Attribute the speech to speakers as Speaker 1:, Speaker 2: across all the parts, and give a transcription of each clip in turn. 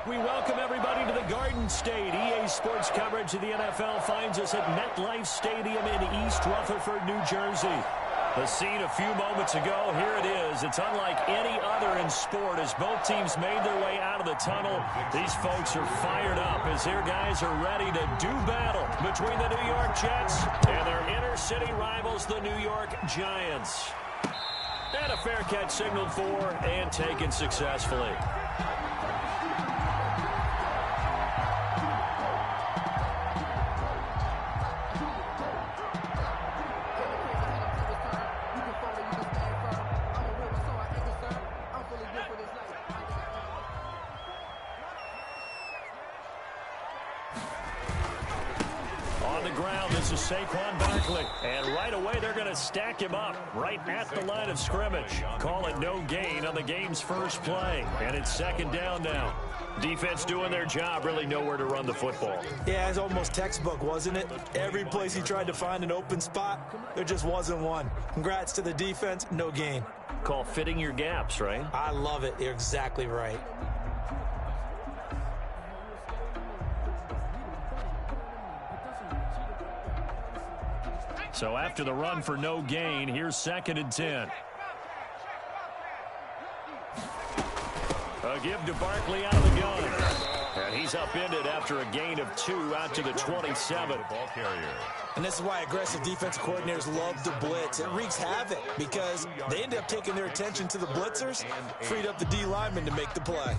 Speaker 1: We welcome everybody to the Garden State. EA Sports coverage of the NFL finds us at MetLife Stadium in East Rutherford, New Jersey. The scene a few moments ago, here it is. It's unlike any other in sport as both teams made their way out of the tunnel. These folks are fired up as their guys are ready to do battle between the New York Jets and their inner-city rivals, the New York Giants. And a fair catch signaled for and taken successfully. Saquon Barkley, and right away they're going to stack him up right at the line of scrimmage. Call it no gain on the game's first play, and it's second down now. Defense doing their job, really nowhere to run the football.
Speaker 2: Yeah, it's almost textbook, wasn't it? Every place he tried to find an open spot, there just wasn't one. Congrats to the defense, no gain.
Speaker 1: Call fitting your gaps, right?
Speaker 2: I love it. You're exactly right.
Speaker 1: So after the run for no gain, here's 2nd and 10. A give to Barkley out of the gun. And he's upended after a gain of 2 out to the 27.
Speaker 2: And this is why aggressive defensive coordinators love to blitz. It wreaks havoc because they end up taking their attention to the blitzers, freed up the D lineman to make the play.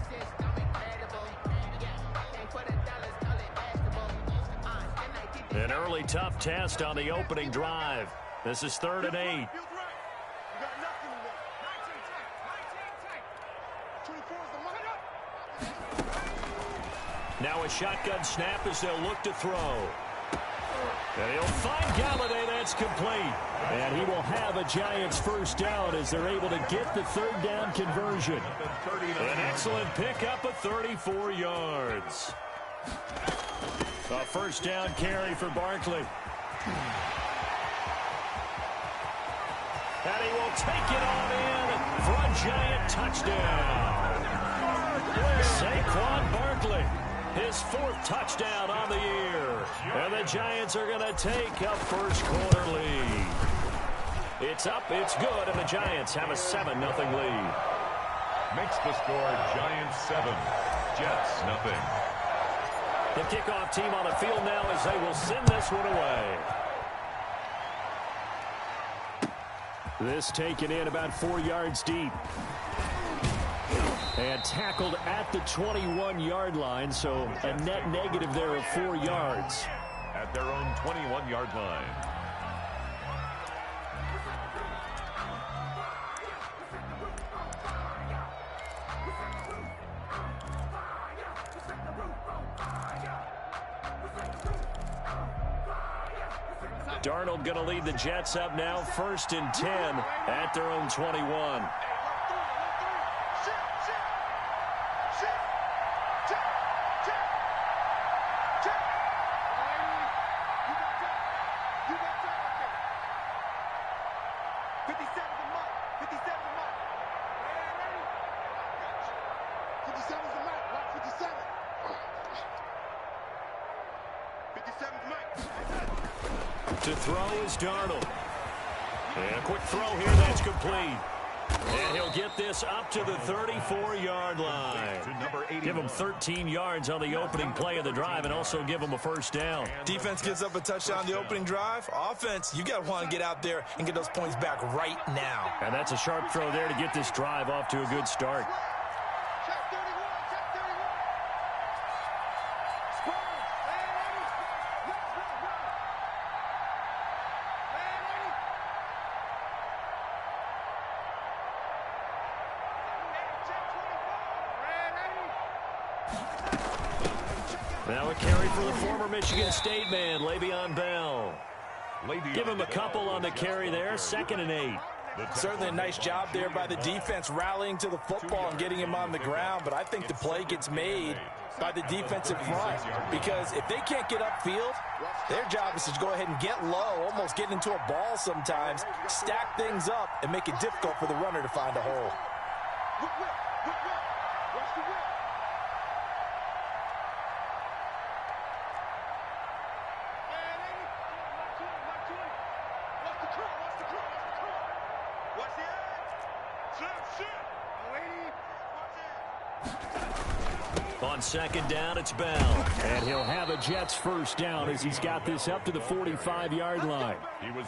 Speaker 1: An early tough test on the opening drive. This is 3rd and 8. Now a shotgun snap as they'll look to throw. And he'll find Galladay. That's complete. And he will have a Giants first down as they're able to get the 3rd down conversion. An excellent pickup of 34 yards. A first down carry for Barkley. And he will take it on in for a Giant touchdown. Saquon Barkley, his 4th touchdown on the year. And the Giants are going to take a first quarter lead. It's up, it's good, and the Giants have a 7-0 lead.
Speaker 3: Makes the score Giants 7, Jets 0.
Speaker 1: The kickoff team on the field now as they will send this one away. This taken in about 4 yards deep. And tackled at the 21-yard line, so a net negative there of 4 yards.
Speaker 3: At their own 21-yard line.
Speaker 1: Darnold going to lead the Jets up now, 1st and 10 at their own 21. To throw is Darnold. And a quick throw here, that's complete. And he'll get this up to the 34-yard line. Give him 13 yards on the opening play of the drive and also give him a first down.
Speaker 2: Defense gives up a touchdown on the opening drive. Offense, you got to want to get out there and get those points back right now.
Speaker 1: And that's a sharp throw there to get this drive off to a good start. Now a carry for the former Michigan State man, Le'Veon Bell. Give him a couple on the carry there, 2nd and 8.
Speaker 2: Certainly a nice job there by the defense rallying to the football and getting him on the ground, but I think the play gets made by the defensive front because if they can't get upfield, their job is to go ahead and get low, almost get into a ball sometimes, stack things up, and make it difficult for the runner to find a hole.
Speaker 1: On second down, it's Bell. And he'll have a Jets first down as he's got this up to the 45-yard line.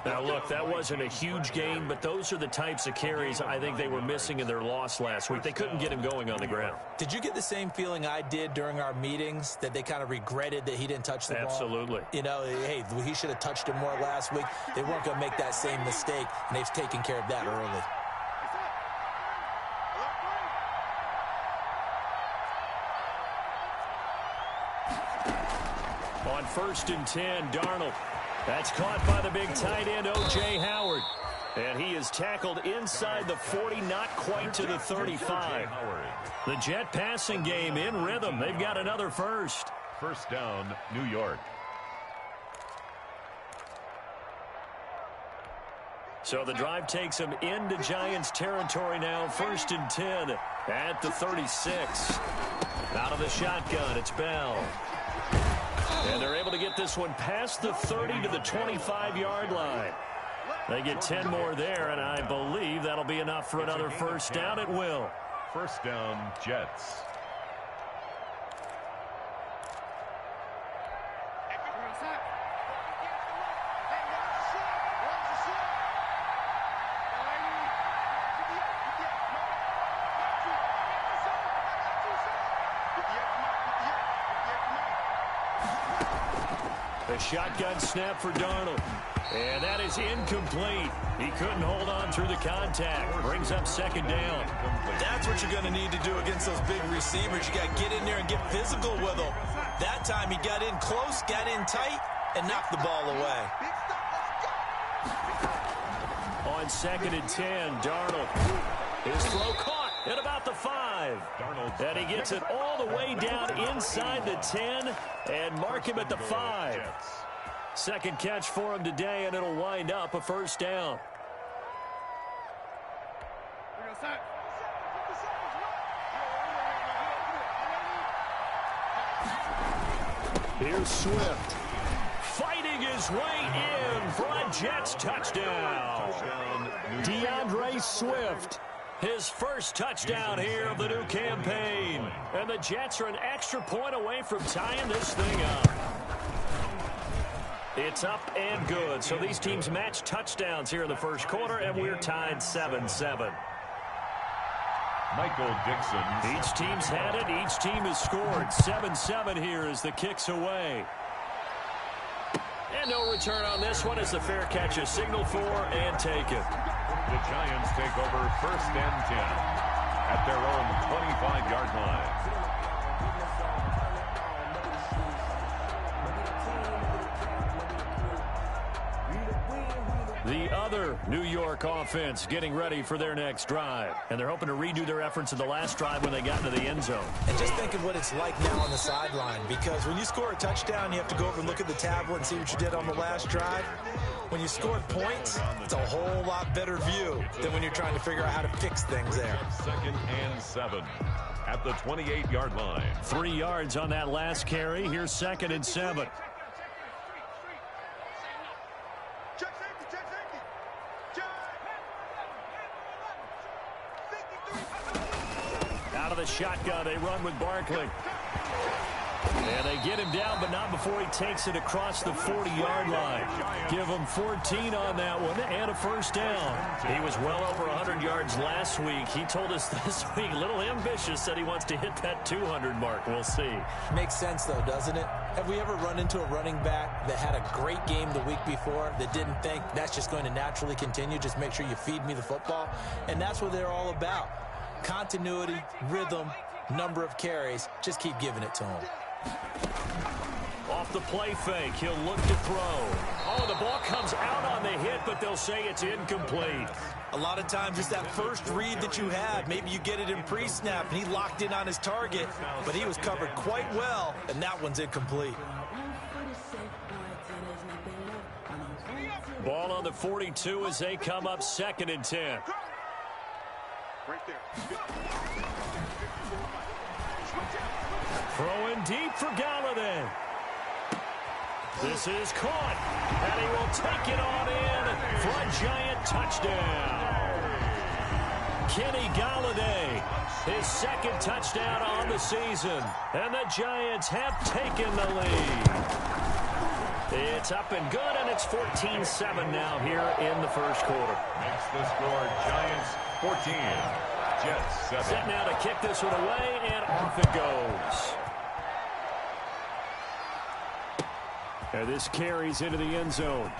Speaker 1: Now, look, that wasn't a huge gain, but those are the types of carries I think they were missing in their loss last week. They couldn't get him going on the ground.
Speaker 2: Did you get the same feeling I did during our meetings, that they kind of regretted that he didn't touch the ball?
Speaker 1: Absolutely.
Speaker 2: You know, hey, he should have touched him more last week. They weren't going to make that same mistake, and they've taken care of that early.
Speaker 1: On 1st and 10, Darnold. That's caught by the big tight end, O.J. Howard. And he is tackled inside the 40, not quite to the 35. The Jet passing game in rhythm. They've got another first.
Speaker 3: First down, New York.
Speaker 1: So the drive takes him into Giants territory now. 1st and 10 at the 36. Out of the shotgun, it's Bell. And they're able to get this one past the 30 to the 25-yard line. They get 10 more there, and I believe that'll be enough for another first down. It will.
Speaker 3: First down, Jets.
Speaker 1: The shotgun snap for Darnold. And that is incomplete. He couldn't hold on through the contact. Brings up second down.
Speaker 2: That's what you're going to need to do against those big receivers. You got to get in there and get physical with them. That time he got in close, got in tight, and knocked the ball away.
Speaker 1: On 2nd and 10, Darnold. His throw caught at about the 5. And he gets it all the way down inside the 10 and mark him at the 5. Second catch for him today, and it'll wind up a first down. Here's Swift. Fighting his way in for a Jets touchdown. DeAndre Swift. His first touchdown here of the new campaign. And the Jets are an extra point away from tying this thing up. It's up and good. So these teams match touchdowns here in the first quarter, and we're tied 7-7.
Speaker 3: Michael Dixon.
Speaker 1: Each team's had it. Each team has scored. 7-7 here as the kick's away. And no return on this one as the fair catch is signaled for and taken.
Speaker 3: The Giants take over 1st and 10 at their own 25-yard line.
Speaker 1: The other New York offense getting ready for their next drive. And they're hoping to redo their efforts in the last drive when they got into the end zone.
Speaker 2: And just think of what it's like now on the sideline, because when you score a touchdown, you have to go over and look at the tablet and see what you did on the last drive. When you scored points, it's a whole lot better view than when you're trying to figure out how to fix things there.
Speaker 3: 2nd and 7 at the 28-yard line.
Speaker 1: 3 yards on that last carry. Here's 2nd and 7. Out of the shotgun, they run with Barkley. And they get him down, but not before he takes it across the 40-yard line. Give him 14 on that one and a first down. He was well over 100 yards last week. He told us this week, a little ambitious, said he wants to hit that 200 mark. We'll see.
Speaker 2: Makes sense, though, doesn't it? Have we ever run into a running back that had a great game the week before that didn't think that's just going to naturally continue? Just make sure you feed me the football. And that's what they're all about. Continuity, rhythm, number of carries. Just keep giving it to him.
Speaker 1: Off the play fake, he'll look to throw. Oh, the ball comes out on the hit, but they'll say it's incomplete.
Speaker 2: A lot of times it's that first read that you have. Maybe you get it in pre-snap, and he locked in on his target, but he was covered quite well, and that one's incomplete.
Speaker 1: Ball on the 42 as they come up 2nd and 10.
Speaker 4: Right there.
Speaker 1: Throwing deep for Galladay. This is caught, and he will take it on in for a Giant touchdown. Kenny Golladay, his second touchdown on the season. And the Giants have taken the lead. It's up and good, and it's 14-7 now here in the first quarter.
Speaker 3: Makes the score Giants 14, Jets 7.
Speaker 1: Set now to kick this one away, and off it goes. And this carries into the end zone.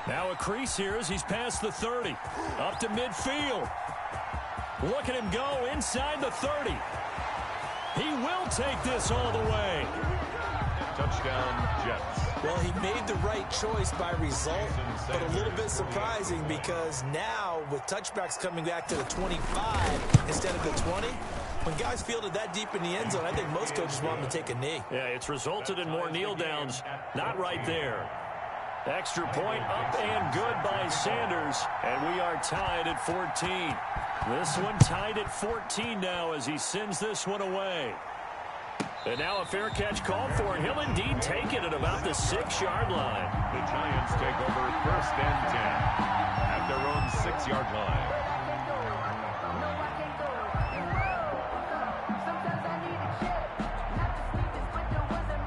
Speaker 1: Now a crease here as he's past the 30. Up to midfield. Look at him go inside the 30. He will take this all the way.
Speaker 3: Touchdown, Jets.
Speaker 2: Well, he made the right choice by result, but a little bit surprising because now with touchbacks coming back to the 25 instead of the 20, when guys fielded that deep in the end zone, I think most coaches want them to take a knee.
Speaker 1: Yeah, it's resulted in more kneel downs. Not right there. Extra point up and good by Sanders, and we are tied at 14. This one tied at 14 now as he sends this one away. And now a fair catch called for, and he'll indeed take it at about the 6-yard line.
Speaker 3: The Giants take over first and 10 at their own 6-yard line.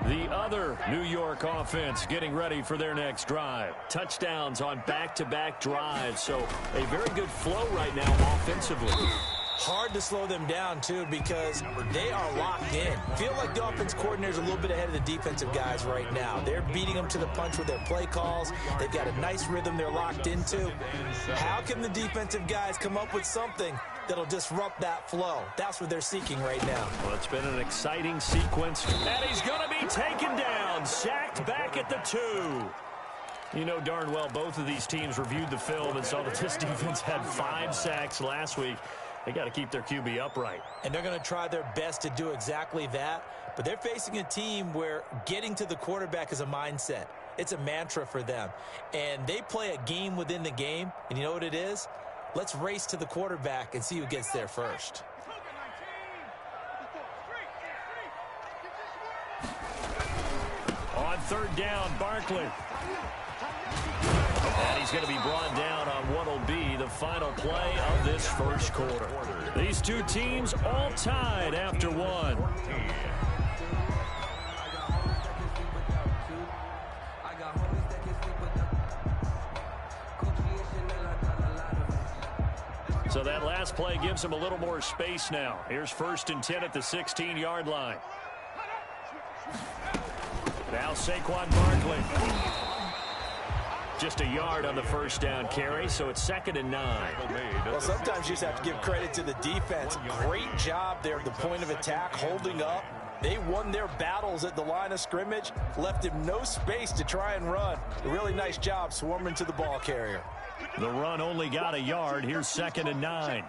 Speaker 1: The other New York offense getting ready for their next drive. Touchdowns on back-to-back drives, so a very good flow right now offensively.
Speaker 2: Hard to slow them down, too, because they are locked in. Feel like the offense coordinator's a little bit ahead of the defensive guys right now. They're beating them to the punch with their play calls. They've got a nice rhythm they're locked into. How can the defensive guys come up with something that'll disrupt that flow? That's what they're seeking right now.
Speaker 1: Well, it's been an exciting sequence, and he's going to be taken down, sacked back at the 2. You know darn well both of these teams reviewed the film and saw that this defense had 5 sacks last week. They got to keep their QB upright.
Speaker 2: And they're going to try their best to do exactly that. But they're facing a team where getting to the quarterback is a mindset. It's a mantra for them. And they play a game within the game. And you know what it is? Let's race to the quarterback and see who gets there first.
Speaker 1: On third down, Barkley. And he's going to be brought down on what will be the final play of this first quarter. These two teams all tied after one. So that last play gives him a little more space now. Here's first and 10 at the 16-yard line. Now Saquon Barkley. Just a yard on the first down carry, so it's 2nd and 9.
Speaker 2: Well, sometimes you just have to give credit to the defense. Great job there at the point of attack, holding up. They won their battles at the line of scrimmage, left him no space to try and run. A really nice job swarming to the ball carrier.
Speaker 1: The run only got a yard. Here's 2nd and 9.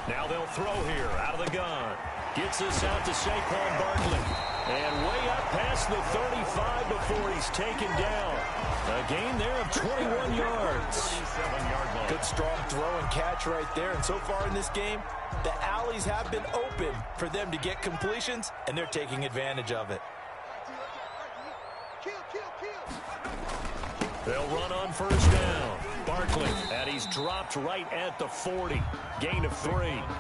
Speaker 1: Now they'll throw here out of the gun. Gets this out to Saquon Barkley. And way up past the 35 before he's taken down. A gain there of 21 yards.
Speaker 2: Good strong throw and catch right there. And so far in this game, the alleys have been open for them to get completions, and they're taking advantage of it.
Speaker 1: They'll run on first down. Barkley, and he's dropped right at the 40. Gain of 3.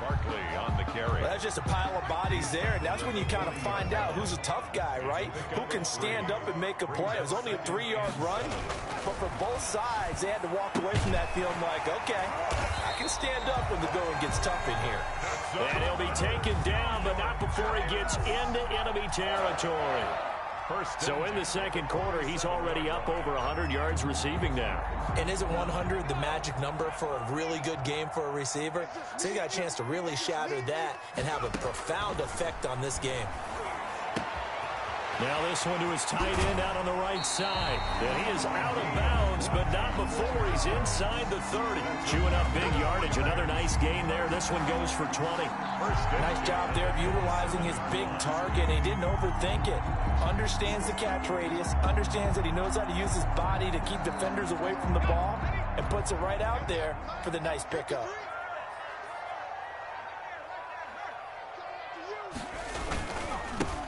Speaker 3: Barkley on the carry.
Speaker 2: Well, that's just a pile of bodies there, and that's when you kind of find out who's a tough guy, right? Who can stand up and make a play. It was only a 3-yard run, but for both sides, they had to walk away from that feeling like, okay, I can stand up when the going gets tough in here.
Speaker 1: And he'll be taken down, but not before he gets into enemy territory. So in the second quarter, he's already up over 100 yards receiving now.
Speaker 2: And isn't 100 the magic number for a really good game for a receiver? So he got a chance to really shatter that and have a profound effect on this game.
Speaker 1: Now this one to his tight end out on the right side. And he is out of bounds, but not before he's inside the 30. Chewing up big yardage. Another nice gain there. This one goes for 20.
Speaker 2: Nice job there of utilizing his big target. He didn't overthink it. Understands the catch radius. Understands that he knows how to use his body to keep defenders away from the ball. And puts it right out there for the nice pickup.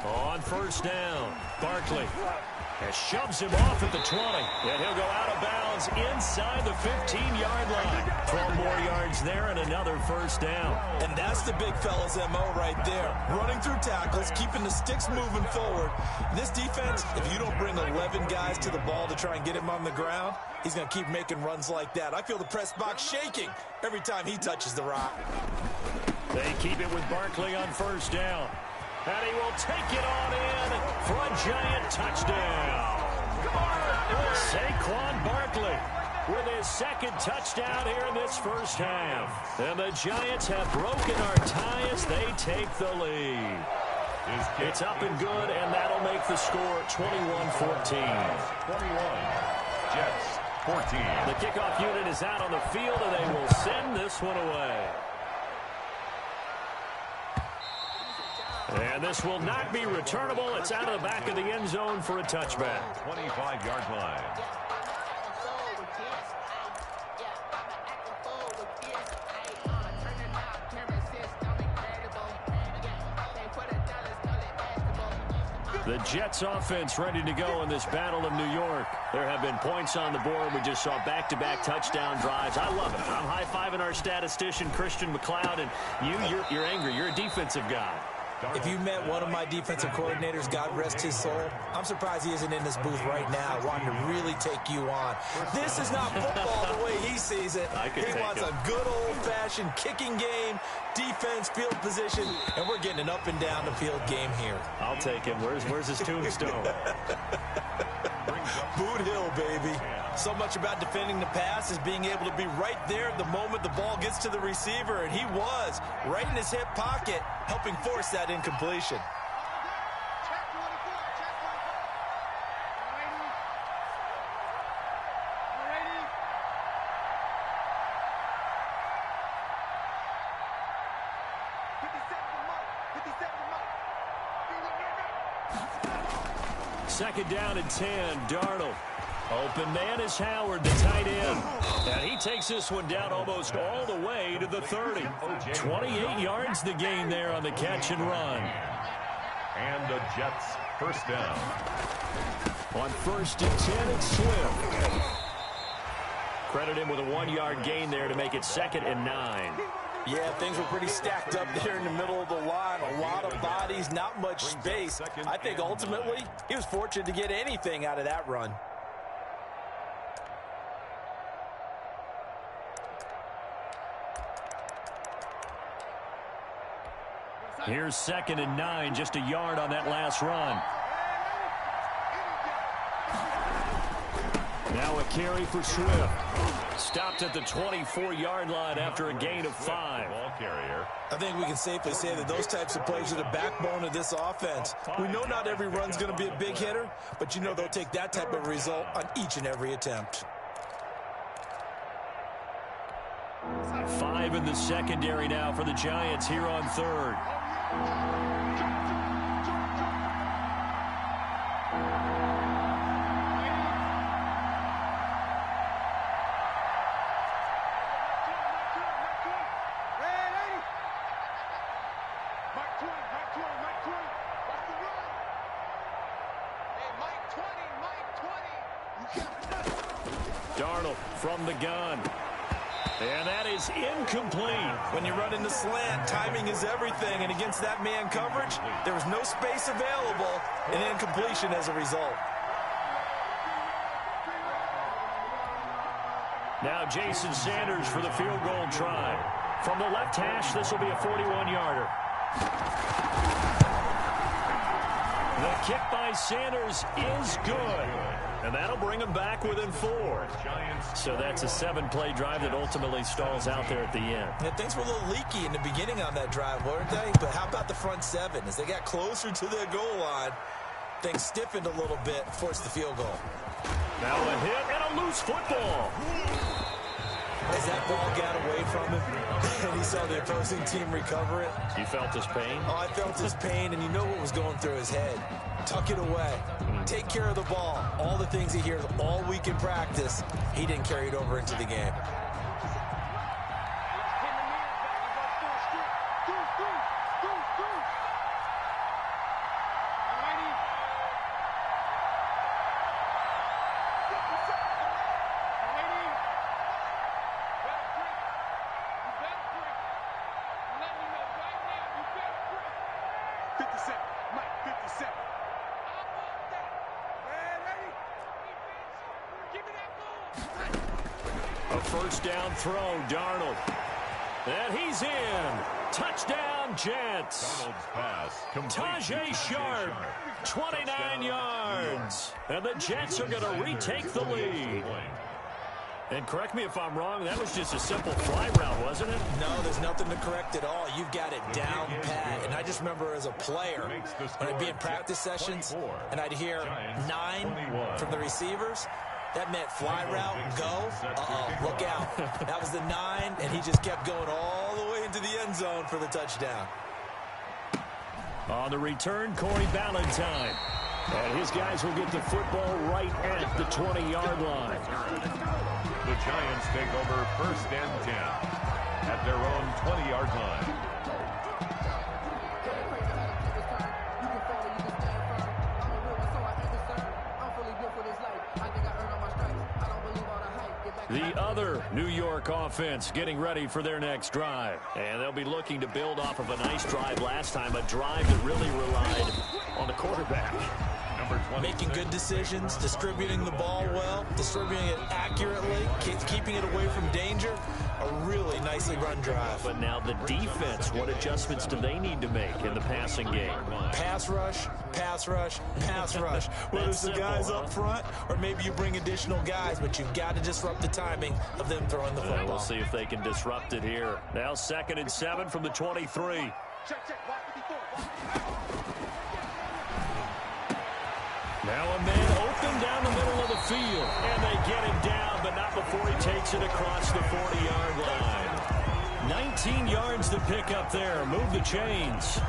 Speaker 1: On first down, Barkley. And shoves him off at the 20. And he'll go out of bounds inside the 15-yard line. 12 more yards there and another first down.
Speaker 2: And that's the big fella's MO right there. Running through tackles, keeping the sticks moving forward. This defense, if you don't bring 11 guys to the ball to try and get him on the ground, he's going to keep making runs like that. I feel the press box shaking every time he touches the rock.
Speaker 1: They keep it with Barkley on first down. And he will take it on in for a giant touchdown. Saquon Barkley with his second touchdown here in this first half. And the Giants have broken our tie as they take the lead. It's up and good, and that'll make the score 21-14.
Speaker 3: 21, Jets 14.
Speaker 1: The kickoff unit is out on the field, and they will send this one away. And this will not be returnable. It's out of the back of the end zone for a touchback.
Speaker 3: 25-yard line.
Speaker 1: The Jets offense ready to go in this Battle of New York. There have been points on the board. We just saw back-to-back touchdown drives. I love it. I'm high-fiving our statistician, Christian McLeod, and you're angry. You're a defensive guy.
Speaker 2: If you met one of my defensive coordinators, God rest his soul, I'm surprised he isn't in this booth right now wanting to really take you on. This is not football the way he sees it. He wants a good old-fashioned kicking game, defense, field position, and we're getting an up-and-down the field game here.
Speaker 1: I'll take him. Where's his tombstone?
Speaker 2: Boot Hill, baby. So much about defending the pass is being able to be right there the moment the ball gets to the receiver, and he was right in his hip pocket, helping force that incompletion.
Speaker 1: Second down and 10, Darnold. Open man is Howard, the tight end. And he takes this one down almost all the way to the 30. 28 yards the gain there on the catch and run.
Speaker 3: And the Jets first down.
Speaker 1: On first and 10, it's Swift. Credit him with a 1-yard gain there to make it 2nd and 9.
Speaker 2: Yeah, things were pretty stacked up there in the middle of the line. A lot of bodies, not much space. I think ultimately he was fortunate to get anything out of that run.
Speaker 1: Here's 2nd and 9, just a yard on that last run. Now a carry for Swift. Stopped at the 24-yard line after a gain of 5.
Speaker 3: Ball carrier.
Speaker 2: I think we can safely say that those types of plays are the backbone of this offense. We know not every run's going to be a big hitter, but you know they'll take that type of result on each and every attempt.
Speaker 1: 5 in the secondary now for the Giants here on 3rd. Darnold from the gun. And that is incomplete.
Speaker 2: When you run in the slant, timing is everything. And against that man coverage, there was no space available, and incompletion as a result.
Speaker 1: Now Jason Sanders for the field goal try. From the left hash, this will be a 41-yarder. The kick by Sanders is good. And that'll bring him back within 4. So that's a 7-play drive that ultimately stalls out there at the end.
Speaker 2: Yeah, things were a little leaky in the beginning on that drive, weren't they? But how about the front 7? As they got closer to their goal line, things stiffened a little bit, forced the field goal.
Speaker 1: Now a hit and a loose football.
Speaker 2: As that ball got away from him, and he saw the opposing team recover it.
Speaker 1: You felt his pain?
Speaker 2: Oh, I felt his pain, and you know what was going through his head. Tuck it away. Take care of the ball. All the things he hears all week in practice, he didn't carry it over into the game.
Speaker 1: first down throw, Darnold. And he's in. Touchdown, Jets.
Speaker 3: Darnold's pass complete.
Speaker 1: Tajay Sharp, 29 yards. And the Jets are going to retake the lead. And correct me if I'm wrong, that was just a simple fly route, wasn't it?
Speaker 2: No, there's nothing to correct at all. You've got it down pat. And I just remember as a player, when I'd be in practice sessions, and I'd hear 9 from the receivers, that meant fly route, go, look out. That was the 9, and he just kept going all the way into the end zone for the touchdown.
Speaker 1: On the return, Corey Ballantyne. And his guys will get the football right at the 20-yard line.
Speaker 3: The Giants take over first and 10 at their own 20-yard line.
Speaker 1: The other New York offense getting ready for their next drive. And they'll be looking to build off of a nice drive last time, a drive that really relied on the quarterback.
Speaker 2: Making good decisions, distributing the ball well, distributing it accurately, keeping it away from danger. A really nicely run drive.
Speaker 1: But now the defense, what adjustments do they need to make in the passing game?
Speaker 2: Pass rush, pass rush, pass rush. Whether it's the guys up front or maybe you bring additional guys, but you've got to disrupt the timing of them throwing the football.
Speaker 1: We'll see if they can disrupt it here. Now 2nd and 7 from the 23. Now a man open down the middle of the field. And they get him down, but not before he takes it across the 40-yard line. 19 yards to pick up there. Move the chains.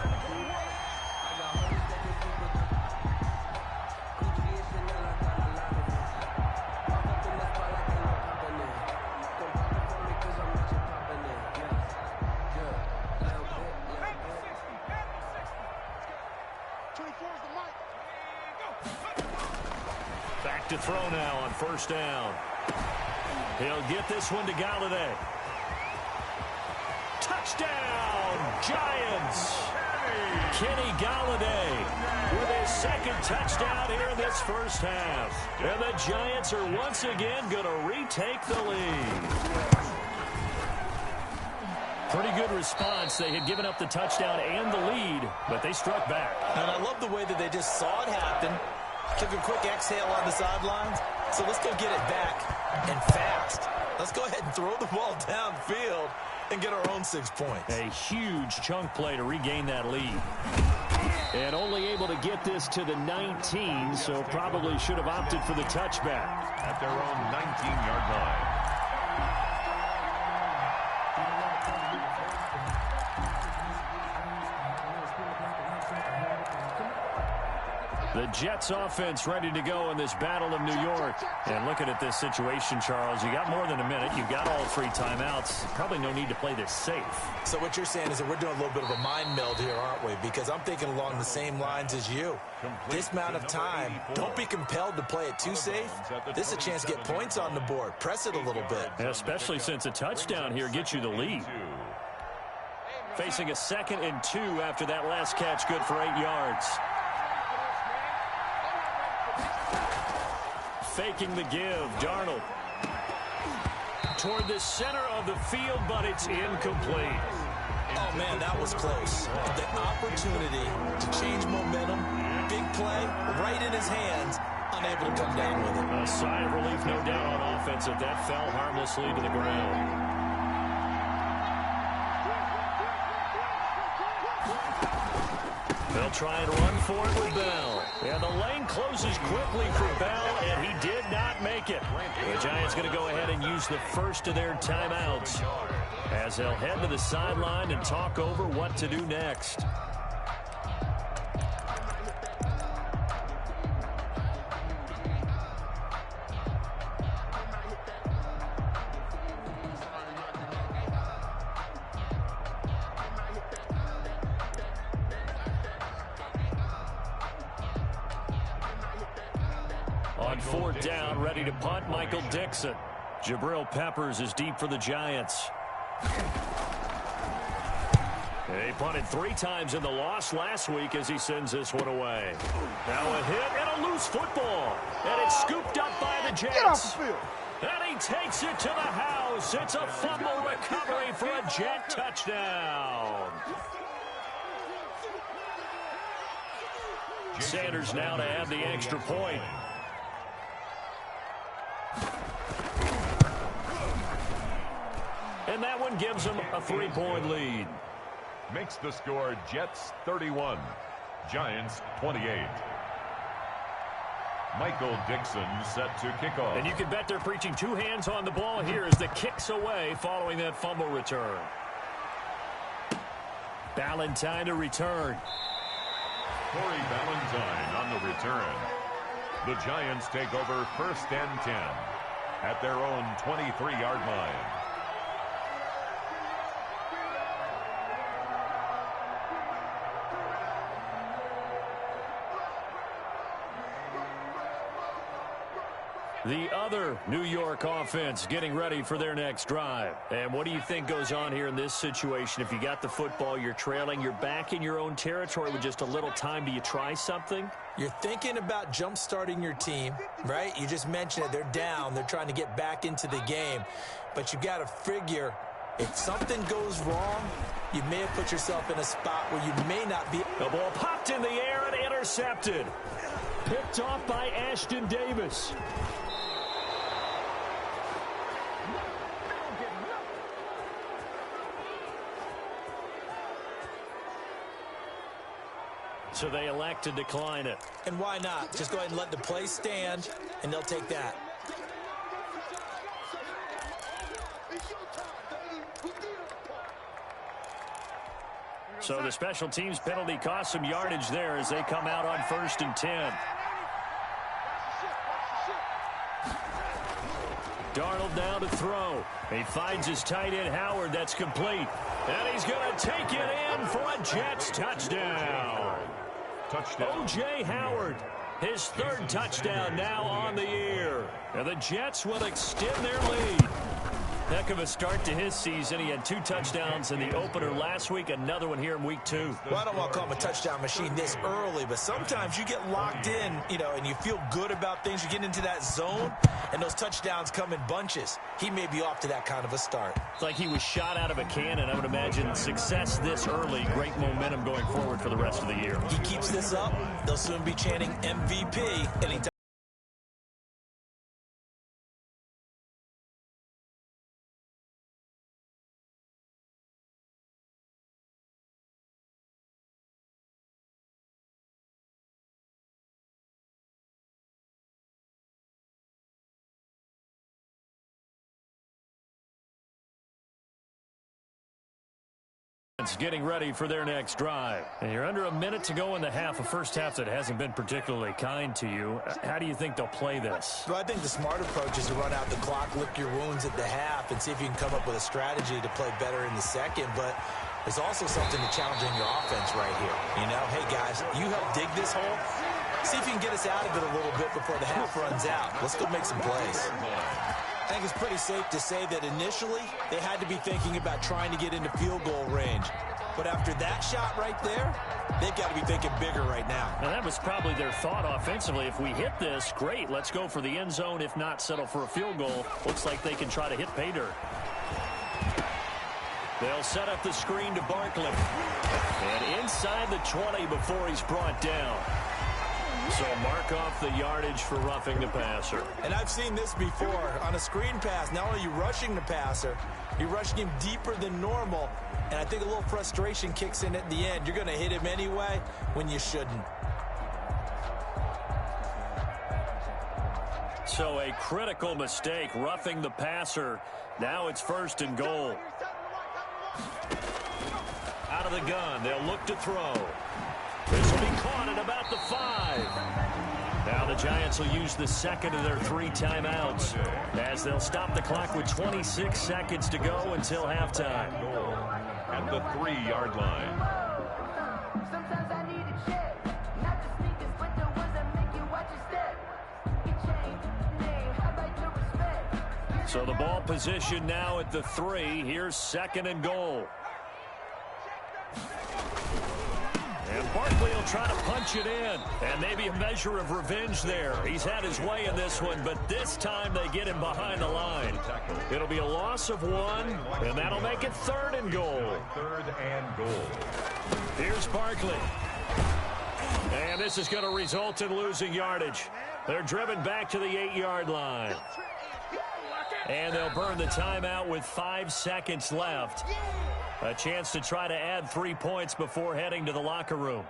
Speaker 1: Back to throw now on first down. He'll get this one to Galladay. Touchdown, Giants! Kenny Galladay with his 2nd touchdown here in this first half. And the Giants are once again going to retake the lead. Pretty good response. They had given up the touchdown and the lead, but they struck back.
Speaker 2: And I love the way that they just saw it happen. Took a quick exhale on the sidelines. So let's go get it back and fast. Let's go ahead and throw the ball downfield and get our own 6 points.
Speaker 1: A huge chunk play to regain that lead. And only able to get this to the 19, so probably should have opted for the touchback.
Speaker 3: At their own 19-yard line.
Speaker 1: The Jets offense ready to go in this battle of New York. And looking at this situation, Charles, you got more than a minute. You've got all 3 timeouts. Probably no need to play this safe.
Speaker 2: So what you're saying is that we're doing a little bit of a mind meld here, aren't we? Because I'm thinking along the same lines as you. This amount of time, don't be compelled to play it too safe. This is a chance to get points on the board. Press it a little bit.
Speaker 1: Especially since a touchdown here gets you the lead. Facing a 2nd and 2 after that last catch, good for 8 yards. Faking the give, Darnold. Toward the center of the field, but it's incomplete.
Speaker 2: Oh, man, that was close. The opportunity to change momentum, big play, right in his hands, unable to come down with it.
Speaker 1: A sigh of relief, no doubt, on offense, if that fell harmlessly to the ground. They'll try and run for it with Bell. And the lane closes quickly for Bell, and he did not make it. The Giants going to go ahead and use the first of their timeouts as they'll head to the sideline and talk over what to do next. On 4th down, ready to punt, Michael Dixon. Jabril Peppers is deep for the Giants. He punted 3 times in the loss last week as he sends this one away. Now a hit and a loose football. And it's scooped up by the Jets.
Speaker 5: Get off the field.
Speaker 1: And he takes it to the house. It's a fumble recovery for a Jet touchdown. Sanders now to add the extra point. And that one gives them a 3-point lead.
Speaker 3: Makes the score Jets 31, Giants 28. Michael Dixon set to kick off.
Speaker 1: And you can bet they're preaching two hands on the ball here as the kick's away following that fumble return. Ballantyne to return.
Speaker 3: Corey Ballantyne on the return. The Giants take over 1st and 10 at their own 23-yard line.
Speaker 1: The other New York offense getting ready for their next drive. And what do you think goes on here in this situation? If you got the football, you're trailing, you're back in your own territory with just a little time. Do you try something?
Speaker 2: You're thinking about jump-starting your team, right? You just mentioned it. They're down. They're trying to get back into the game. But you got to figure if something goes wrong, you may have put yourself in a spot where you may not be.
Speaker 1: The ball popped in the air and intercepted. Picked off by Ashton Davis. So they elect to decline it.
Speaker 2: And why not? Just go ahead and let the play stand, and they'll take that.
Speaker 1: So the special teams penalty cost some yardage there as they come out on 1st and 10. Darnold now to throw. He finds his tight end Howard. That's complete. And he's going to take it in for a Jets touchdown. O.J. Howard, his 3rd touchdown now on the year. And the Jets will extend their lead. Heck of a start to his season. He had 2 touchdowns in the opener last week, another one here in week 2.
Speaker 2: Well, I don't want to call him a touchdown machine this early, but sometimes you get locked in, and you feel good about things. You get into that zone, and those touchdowns come in bunches. He may be off to that kind of a start.
Speaker 1: It's like he was shot out of a cannon. I would imagine success this early, great momentum going forward for the rest of the year.
Speaker 2: He keeps this up, they'll soon be chanting MVP anytime.
Speaker 1: Getting ready for their next drive. And you're under a minute to go in the half, a first half that hasn't been particularly kind to you. How do you think they'll play this?
Speaker 2: Well, I think the smart approach is to run out the clock, lick your wounds at the half, and see if you can come up with a strategy to play better in the second. But there's also something to challenging your offense right here. Hey, guys, you help dig this hole. See if you can get us out of it a little bit before the half runs out. Let's go make some plays. I think it's pretty safe to say that initially they had to be thinking about trying to get into field goal range. But after that shot right there, they've got to be thinking bigger right now.
Speaker 1: And that was probably their thought offensively. If we hit this, great, let's go for the end zone. If not, settle for a field goal. Looks like they can try to hit pay dirt. They'll set up the screen to Barkley. And inside the 20 before he's brought down. So mark off the yardage for roughing the passer.
Speaker 2: And I've seen this before. On a screen pass, not only are you rushing the passer, you're rushing him deeper than normal. And I think a little frustration kicks in at the end. You're going to hit him anyway when you shouldn't.
Speaker 1: So a critical mistake, roughing the passer. Now it's 1st and goal. Out of the gun, they'll look to throw. This will be caught at about the 5. Now the Giants will use the second of their 3 timeouts as they'll stop the clock with 26 seconds to go until halftime.
Speaker 3: At the 3-yard line.
Speaker 5: Sometimes I need a check, not the sneakers, but the ones that make you watch your step. You change your name, how about your respect?
Speaker 1: So the ball position now at the 3. Here's 2nd and goal. And Barkley will try to punch it in. And maybe a measure of revenge there. He's had his way in this one, but this time they get him behind the line. It'll be a loss of 1, and that'll make it 3rd and goal.
Speaker 3: 3rd and goal.
Speaker 1: Here's Barkley. And this is going to result in losing yardage. They're driven back to the 8-yard line. And they'll burn the timeout with 5 seconds left. A chance to try to add 3 points before heading to the locker room.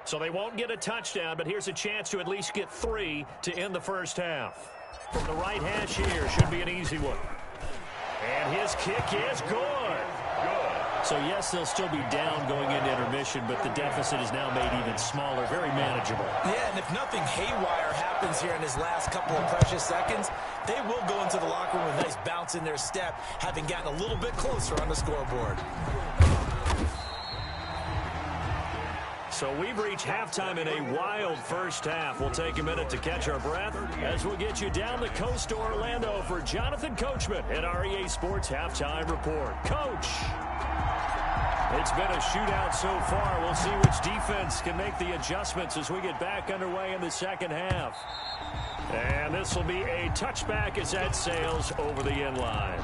Speaker 1: So they won't get a touchdown, but here's a chance to at least get 3 to end the first half. From the right hash here, should be an easy one. And his kick is good. So, yes, they'll still be down going into intermission, but the deficit is now made even smaller, very manageable.
Speaker 2: Yeah, and if nothing haywire happens here in his last couple of precious seconds, they will go into the locker room with a nice bounce in their step, having gotten a little bit closer on the scoreboard.
Speaker 1: So we've reached halftime in a wild first half. We'll take a minute to catch our breath as we'll get you down the coast to Orlando for Jonathan Coachman at our EA Sports Halftime Report. Coach! It's been a shootout so far. We'll see which defense can make the adjustments as we get back underway in the second half. And this will be a touchback as that sails over the end line.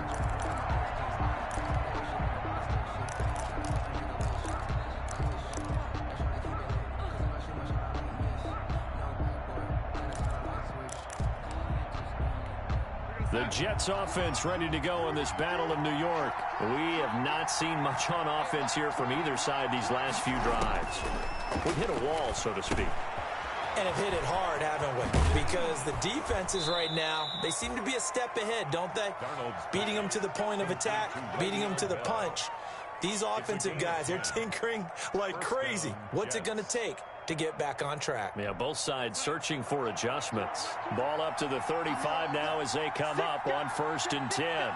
Speaker 1: The Jets offense ready to go in this Battle of New York. We have not seen much on offense here from either side these last few drives. We've hit a wall, so to speak.
Speaker 2: And have hit it hard, haven't we? Because the defenses right now, they seem to be a step ahead, don't they? Beating them to the point of attack, beating them to the punch. These offensive guys, they're tinkering like crazy. What's it going to take to get back on track?
Speaker 1: Yeah, both sides searching for adjustments. Ball up to the 35 now as they come up on 1st and 10.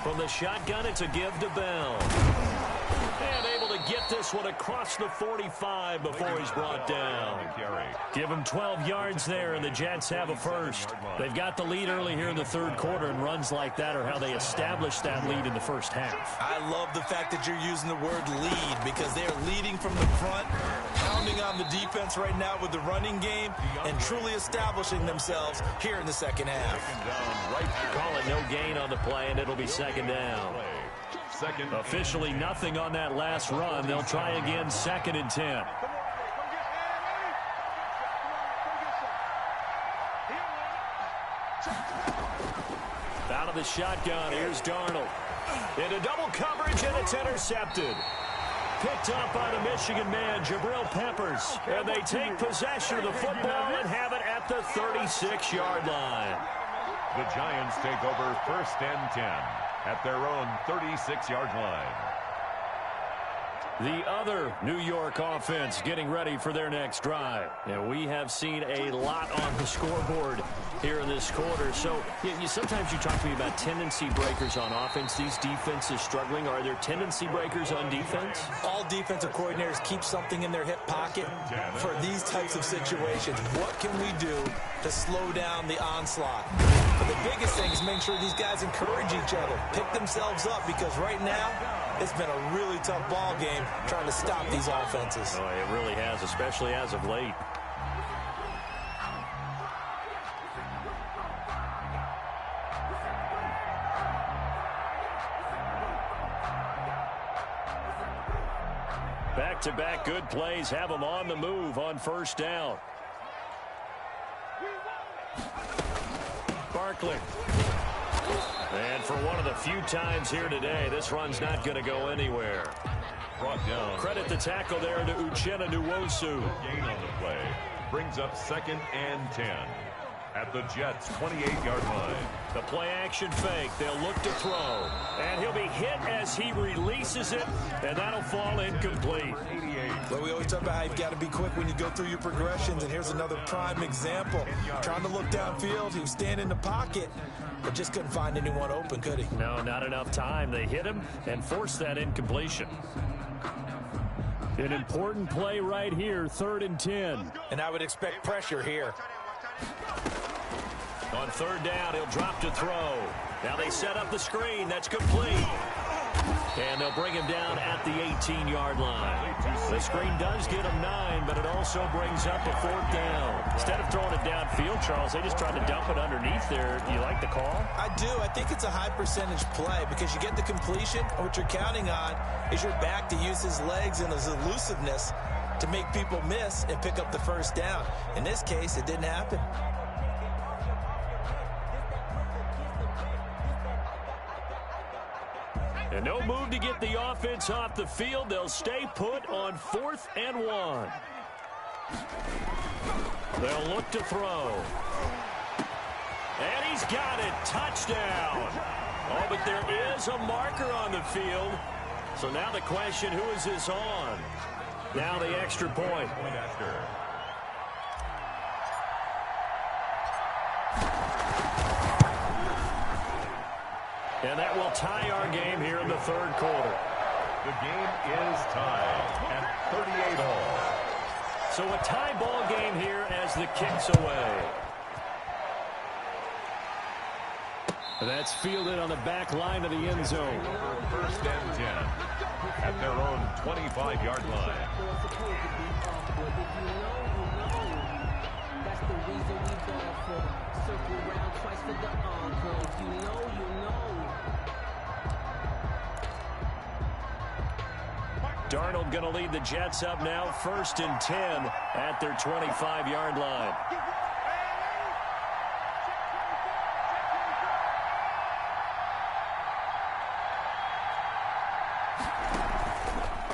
Speaker 1: From the shotgun, it's a give to Bell. And able to get this one across the 45 before he's brought down. Give him 12 yards there, and the Jets have a first. They've got the lead early here in the 3rd quarter, and runs like that are how they established that lead in the first half.
Speaker 2: I love the fact that you're using the word lead because they're leading from the front, pounding on the defense right now with the running game, and truly establishing themselves here in the second half.
Speaker 1: Call it no gain on the play, and it'll be 2nd down. Officially nothing on that last run. They'll try again 2nd and 10. Out of the shotgun, here's Darnold. Into double coverage, and it's intercepted. Picked up by the Michigan man, Jabril Peppers. And they take possession of the football and have it at the 36-yard line.
Speaker 3: The Giants take over 1st and 10 at their own 36-yard line.
Speaker 1: The other New York offense getting ready for their next drive. And we have seen a lot on the scoreboard here in this quarter. So sometimes you talk to me about tendency breakers on offense. These defenses struggling. Are there tendency breakers on defense?
Speaker 2: All defensive coordinators keep something in their hip pocket for these types of situations. What can we do to slow down the onslaught? But the biggest thing is make sure these guys encourage each other, pick themselves up, because right now it's been a really tough ball game trying to stop these offenses.
Speaker 1: Oh, it really has, especially as of late. Back-to-back good plays have them on the move on 1st down. Barkley. And for one of the few times here today, this run's not going to go anywhere.
Speaker 3: Brought down.
Speaker 1: Credit the tackle there to Uchenna Nwosu.
Speaker 3: Gain on the play. Brings up 2nd and 10 at the Jets' 28-yard line.
Speaker 1: The play action fake. They'll look to throw. And he'll be hit as he releases it, and that'll fall incomplete.
Speaker 2: Well, we always talk about how you've got to be quick when you go through your progressions, and here's another prime example. Trying to look downfield, he was standing in the pocket, but just couldn't find anyone open, could he?
Speaker 1: No, not enough time. They hit him and forced that incompletion. An important play right here, 3rd and 10.
Speaker 2: And I would expect pressure here.
Speaker 1: On third down, he'll drop to throw. Now they set up the screen. That's complete. And they'll bring him down at the 18-yard line. The screen does get him 9, but it also brings up a 4th down. Instead of throwing it downfield, Charles, they just tried to dump it underneath there. Do you like the call?
Speaker 2: I do. I think it's a high percentage play because you get the completion. What you're counting on is your back to use his legs and his elusiveness to make people miss and pick up the first down. In this case, it didn't happen.
Speaker 1: And no move to get the offense off the field. They'll stay put on 4th and 1. They'll look to throw. And he's got it. Touchdown. Oh, but there is a marker on the field. So now the question, who is this on? Now the extra point. And that will tie our game here in the 3rd quarter.
Speaker 3: The game is tied at 38 all.
Speaker 1: So a tie ball game here as the kick's away. That's fielded on the back line of the end zone.
Speaker 3: First and 10 at their own 25-yard line.
Speaker 6: That's the reason we ball for. Circle round twice for the encore. If you know, you know.
Speaker 1: Darnold going to lead the Jets up now. 1st and 10 at their 25-yard line.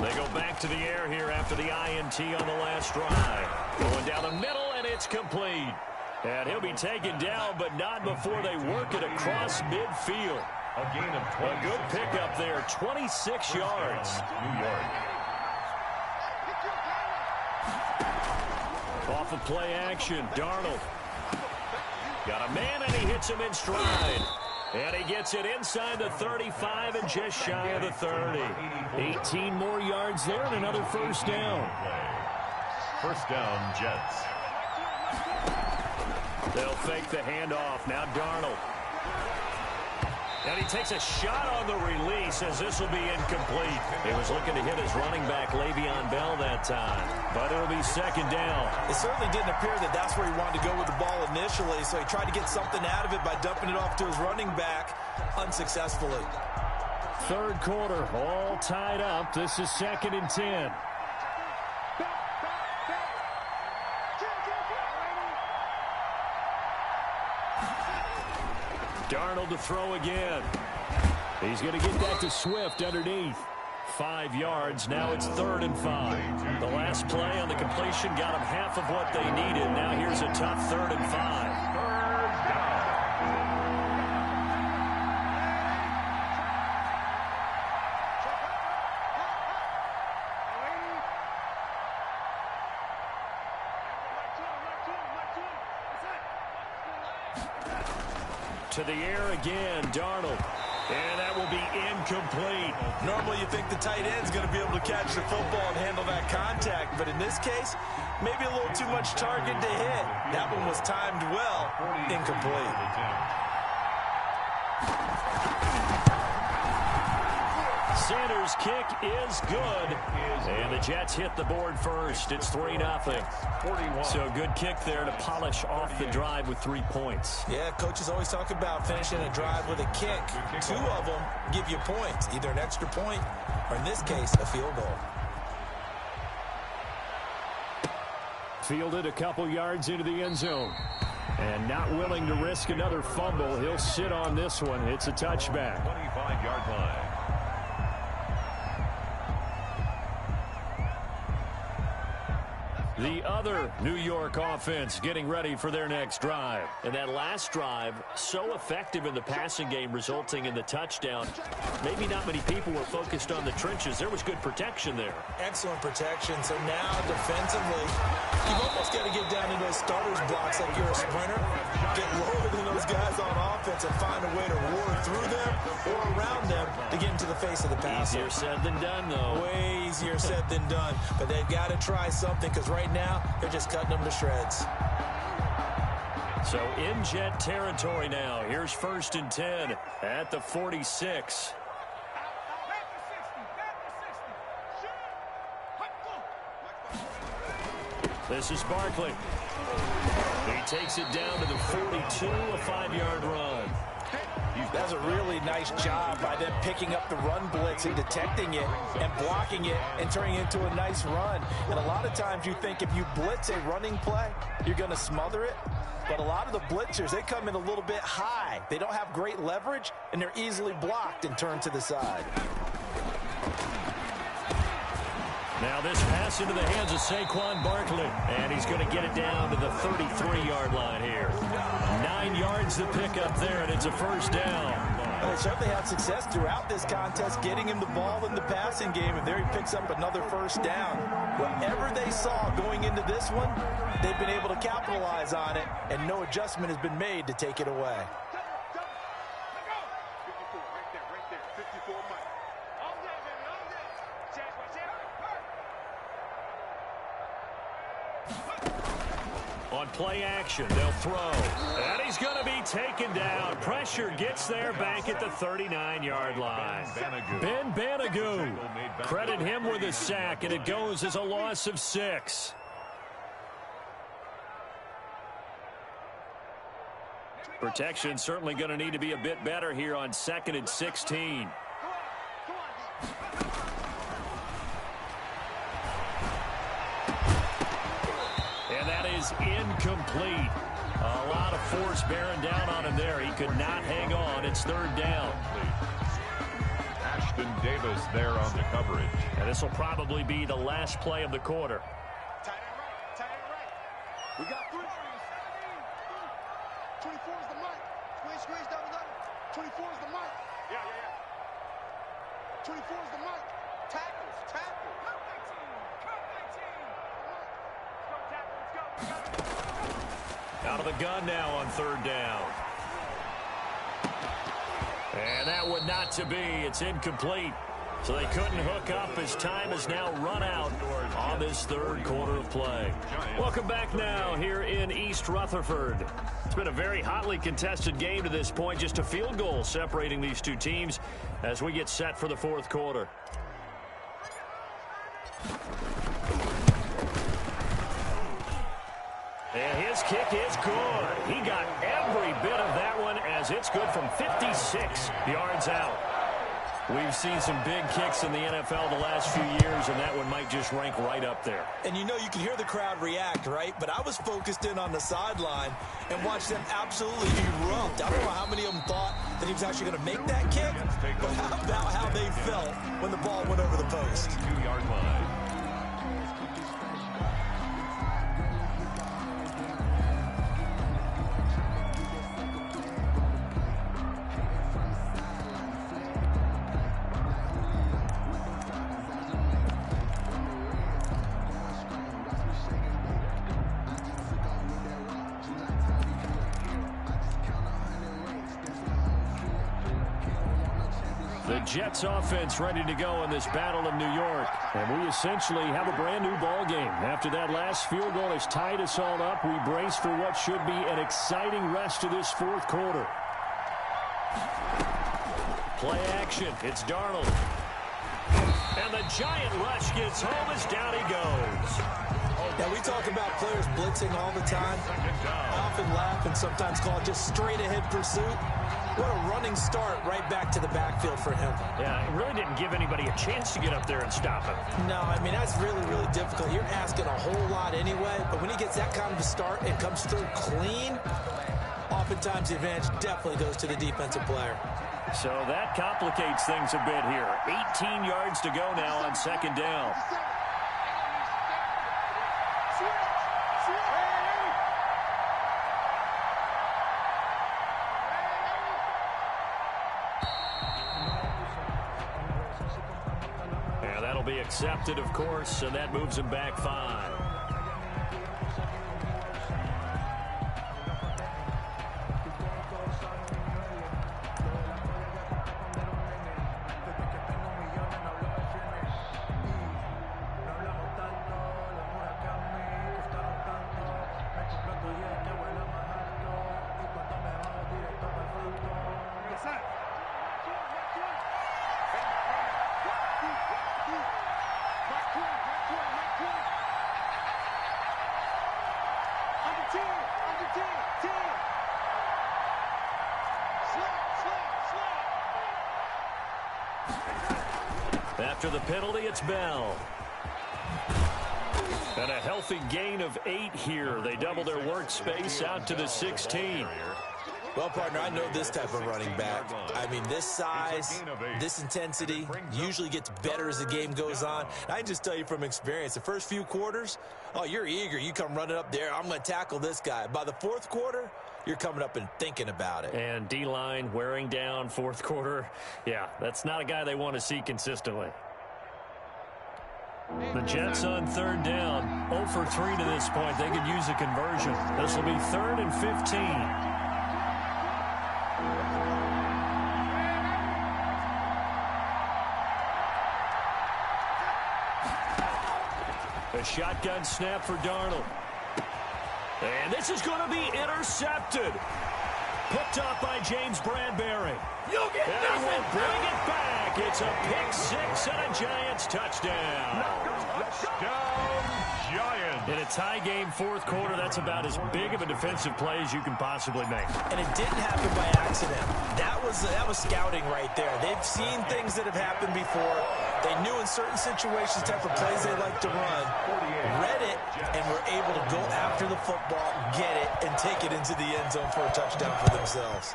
Speaker 1: They go back to the air here after the INT on the last drive. Going down the middle, and it's complete. And he'll be taken down, but not before they work it across midfield.
Speaker 3: A gain of 26.
Speaker 1: A good pickup there, 26 yards.
Speaker 3: New York.
Speaker 1: Off of play action, Darnold. Got a man, and he hits him in stride. And he gets it inside the 35 and just shy of the 30. 18 more yards there and another first down.
Speaker 3: First down, Jets.
Speaker 1: They'll fake the handoff. Now Darnold. And he takes a shot on the release as this will be incomplete. He was looking to hit his running back, Le'Veon Bell, that time. But it'll be 2nd down.
Speaker 2: It certainly didn't appear that that's where he wanted to go with the ball initially, so he tried to get something out of it by dumping it off to his running back unsuccessfully.
Speaker 1: 3rd quarter, all tied up. This is 2nd and 10. Darnold to throw again. He's going to get that to Swift underneath. 5 yards. Now it's 3rd and 5. The last play on the completion got them half of what they needed. Now here's a tough 3rd and 5. To the air again, Darnold. And that will be incomplete.
Speaker 2: Normally you think the tight end's going to be able to catch the football and handle that contact, but in this case, maybe a little too much target to hit. That one was timed well, incomplete.
Speaker 1: Sanders' kick is good. And the Jets hit the board first. It's 3-0. So good kick there to polish off the drive with 3 points.
Speaker 2: Yeah, coaches always talk about finishing a drive with a kick. 2 of them give you points, either an extra point or, in this case, a field goal.
Speaker 1: Fielded a couple yards into the end zone. And not willing to risk another fumble. He'll sit on this one. It's a touchback.
Speaker 3: 25-yard line.
Speaker 1: The other New York offense getting ready for their next drive. And that last drive, so effective in the passing game, resulting in the touchdown. Maybe not many people were focused on the trenches. There was good protection there.
Speaker 2: Excellent protection. So now, defensively, you've almost got to get down into those starters blocks like you're a sprinter. Get lower than those guys on offense and find a way to roar through them or around them to get into the face of the passer.
Speaker 1: Easier said than done, though.
Speaker 2: Way easier said than done. But they've got to try something because right now they're just cutting them to shreds.
Speaker 1: So in Jet territory now. Here's 1st and 10 at the 46. This is Barkley. He takes it down to the 42, a 5-yard run.
Speaker 2: That's a really nice job by them picking up the run blitz and detecting it and blocking it and turning it into a nice run. And a lot of times you think if you blitz a running play, you're going to smother it. But a lot of the blitzers, they come in a little bit high. They don't have great leverage, and they're easily blocked and turned to the side.
Speaker 1: Now this pass into the hands of Saquon Barkley, and he's going to get it down to the 33-yard line here. 9 yards to pick up there, and it's a 1st down.
Speaker 2: They certainly had success throughout this contest getting him the ball in the passing game, and there he picks up another 1st down. Whatever they saw going into this one, they've been able to capitalize on it, and no adjustment has been made to take it away.
Speaker 1: On play action, they'll throw. And he's going to be taken down. Pressure gets there back at the 39-yard line. Ben Banagoo. Credit him with a sack, and it goes as a loss of 6. Protection certainly going to need to be a bit better here on 2nd and 16. And that is incomplete. A lot of force bearing down on him there. He could not hang on. It's 3rd down.
Speaker 3: Ashton Davis there on the coverage.
Speaker 1: And this will probably be the last play of the quarter.
Speaker 4: Tight end right. Tight end right. We got 3. 24 is the mark. Squeeze, double up. 24 is the mark. Yeah. 24 is the mark. Tackles.
Speaker 1: Out of the gun now on 3rd down. And that would not to be. It's incomplete. So they couldn't hook up as time has now run out on this 3rd quarter of play. Welcome back now here in East Rutherford. It's been a very hotly contested game to this point. Just a field goal separating these two teams as we get set for the 4th quarter. And his kick is good. He got every bit of that one as it's good from 56 yards out. We've seen some big kicks in the NFL the last few years, and that one might just rank right up there.
Speaker 2: And you know, you can hear the crowd react, right? But I was focused in on the sideline and watched them absolutely erupt. I don't know how many of them thought that he was actually going to make that kick, but how about how they felt when the ball went over the post?
Speaker 3: 2-yard line.
Speaker 1: Jets offense ready to go in this battle of New York. And we essentially have a brand new ball game. After that last field goal has tied us all up, we brace for what should be an exciting rest of this 4th quarter. Play action. It's Darnold. And the giant rush gets home as down he goes.
Speaker 2: Now, we talk about players blitzing all the time. I often laugh and sometimes call it just straight-ahead pursuit. What a running start right back to the backfield for him.
Speaker 1: Yeah, it really didn't give anybody a chance to get up there and stop him.
Speaker 2: No, I mean, that's really, really difficult. You're asking a whole lot anyway, but when he gets that kind of a start and comes through clean, oftentimes the advantage definitely goes to the defensive player.
Speaker 1: So that complicates things a bit here. 18 yards to go now on 2nd down. Be accepted, of course, and that moves him back 5. After the penalty, it's Bell. And a healthy gain of 8 here. They double their workspace out to the 16.
Speaker 2: Well, partner, I know this type of running back. I mean, this size, this intensity usually gets better as the game goes on. I can just tell you from experience, the first few quarters, oh, you're eager. You come running up there, I'm going to tackle this guy. By the fourth quarter, you're coming up and thinking about it.
Speaker 1: And D-line wearing down fourth quarter. Yeah, that's not a guy they want to see consistently. The Jets on third down. 0 for 3 to this point. They could use a conversion. This will be 3rd and 15. A shotgun snap for Darnold. And this is going to be intercepted. Picked up by James Bradbury.
Speaker 6: You'll get
Speaker 1: and he will bring it back. It's a pick-6 and a Giants touchdown.
Speaker 3: Touchdown, Giants.
Speaker 1: In a tie game fourth quarter, that's about as big of a defensive play as you can possibly make.
Speaker 2: And it didn't happen by accident. That was scouting right there. They've seen things that have happened before. They knew in certain situations type of plays they like to run, read it, and were able to go after the football, get it, and take it into the end zone for a touchdown for themselves.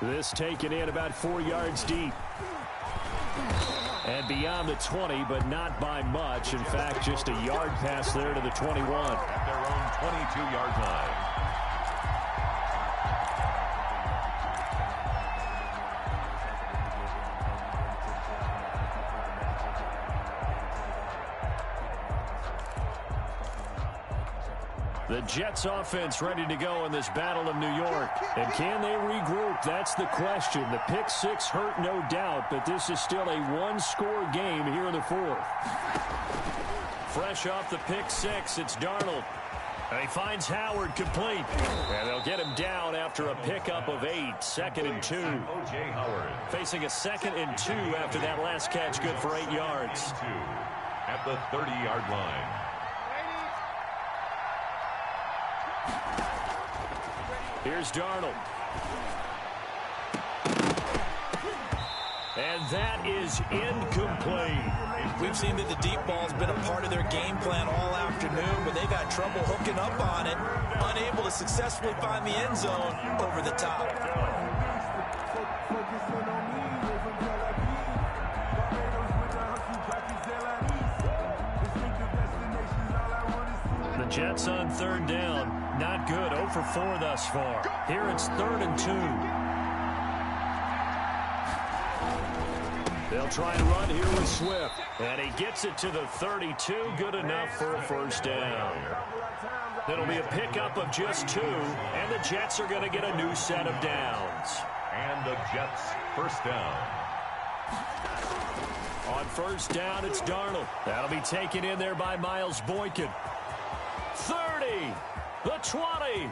Speaker 1: This taken in about 4 yards deep. And beyond the 20, but not by much. In fact, just a yard pass there to the 21.
Speaker 3: At their own 22-yard line.
Speaker 1: The Jets offense ready to go in this Battle of New York. And can they regroup? That's the question. The pick-6 hurt, no doubt, but this is still a one-score game here in the fourth. Fresh off the pick-6, it's Darnold. And he finds Howard complete. And they'll get him down after a pickup of 8. 2nd and 2.
Speaker 3: O.J. Howard.
Speaker 1: Facing a 2nd and 2 after that last catch, good for 8 yards.
Speaker 3: At the 30-yard line.
Speaker 1: Here's Darnold. And that is incomplete.
Speaker 2: We've seen that the deep ball's been a part of their game plan all afternoon, but they got trouble hooking up on it, unable to successfully find the end zone over the top.
Speaker 1: The Jets on third down. Not good. 0 for 4 thus far. Here it's 3rd and 2. They'll try and run here with Swift. And he gets it to the 32. Good enough for a first down. It'll be a pickup of just 2. And the Jets are going to get a new set of downs.
Speaker 3: And the Jets first down.
Speaker 1: On first down, it's Darnold. That'll be taken in there by Miles Boykin. 30. The 20.